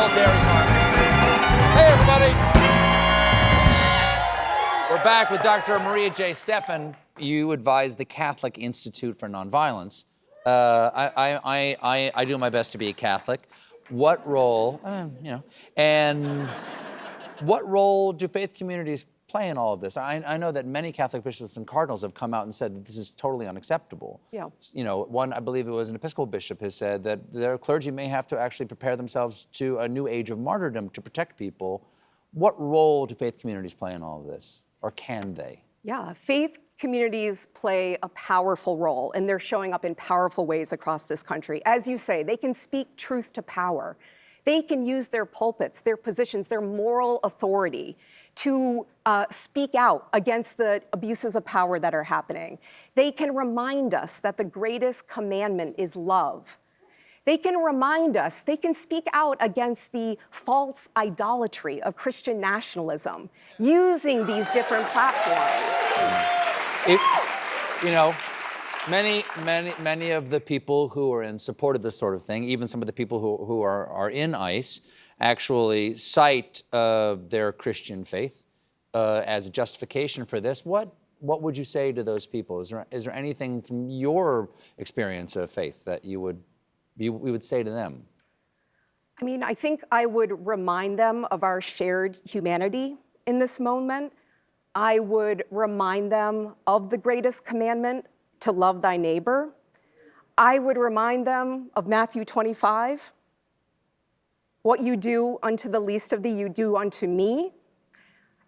Hill Dairy Farm. Hey, everybody. We're back with Dr. Maria J. Stephan. You advise the Catholic Institute for Nonviolence. I do my best to be a Catholic. What role, and what role do faith communities play in all of this? I know that many Catholic bishops and cardinals have come out and said that this is totally unacceptable. Yeah. You know, one, I believe it was an Episcopal bishop, has said that their clergy may have to actually prepare themselves to a new age of martyrdom to protect people. What role do faith communities play in all of this? Or can they? Yeah, faith communities play a powerful role, and they're showing up in powerful ways across this country. As you say, they can speak truth to power. They can use their pulpits, their positions, their moral authority to speak out against the abuses of power that are happening. They can remind us that the greatest commandment is love. They can remind us, they can speak out against the false idolatry of Christian nationalism using these different platforms. Many of the people who are in support of this sort of thing, even some of the people who are in ICE, actually cite their Christian faith as a justification for this. What would you say to those people? Is there anything from your experience of faith that we would say to them? I mean, I think I would remind them of our shared humanity in this moment. I would remind them of the greatest commandment, to love thy neighbor. I would remind them of Matthew 25. What you do unto the least of these, you do unto me.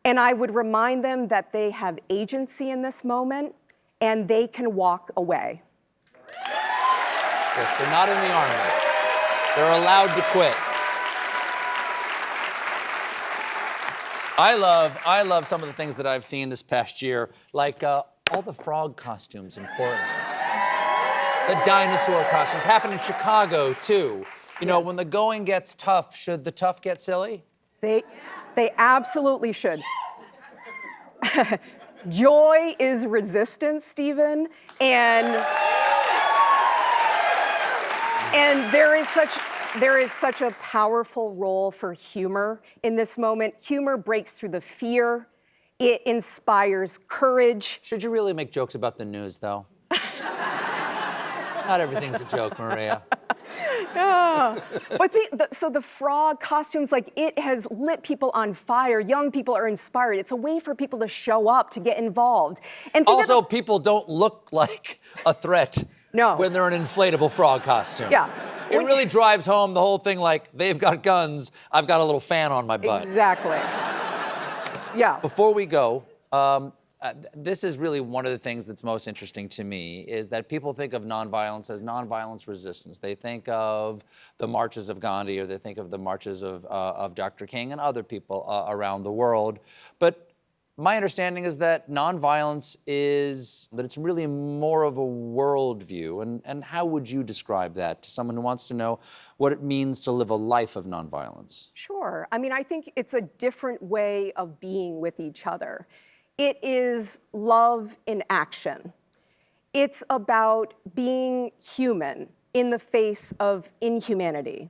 And I would remind them that they have agency in this moment and they can walk away. Yes, they're not in the army. They're allowed to quit. I love some of the things that I've seen this past year, like all the frog costumes in Portland. The dinosaur costumes happen in Chicago, too. You know, when the going gets tough, should the tough get silly? They absolutely should. Joy is resistance, Stephen, and there is such a powerful role for humor in this moment. Humor breaks through the fear. It inspires courage. Should you really make jokes about the news, though? Not everything's a joke, Maria. Yeah. But so the frog costumes, like, it has lit people on fire. Young people are inspired. It's a way for people to show up, to get involved. And also, people don't look like a threat when they're in an inflatable frog costume. Yeah. It really drives home the whole thing, like, they've got guns, I've got a little fan on my butt. Exactly. Yeah. Before we go, this is really one of the things that's most interesting to me, is that people think of nonviolence as nonviolence resistance. They think of the marches of Gandhi, or they think of the marches of Dr. King and other people around the world. But my understanding is that nonviolence it's really more of a worldview. And how would you describe that to someone who wants to know what it means to live a life of nonviolence? Sure. I mean, I think it's a different way of being with each other. It is love in action. It's about being human in the face of inhumanity.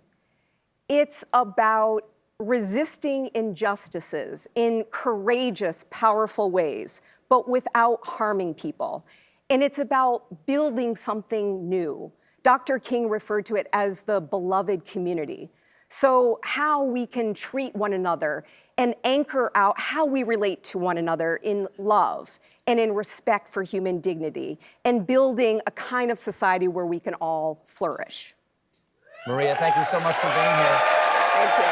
It's about resisting injustices in courageous, powerful ways, but without harming people. And it's about building something new. Dr. King referred to it as the beloved community. So how we can treat one another and anchor out how we relate to one another in love and in respect for human dignity, and building a kind of society where we can all flourish. Maria, thank you so much for being here. Thank you.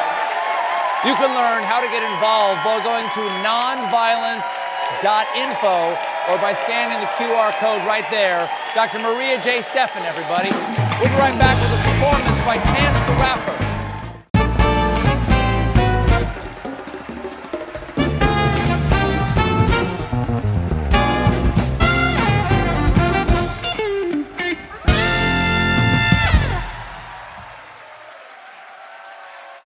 You can learn how to get involved by going to nonviolence.info or by scanning the QR code right there. Dr. Maria J. Stephan, everybody. We'll be right back with a performance by Chance the Rapper.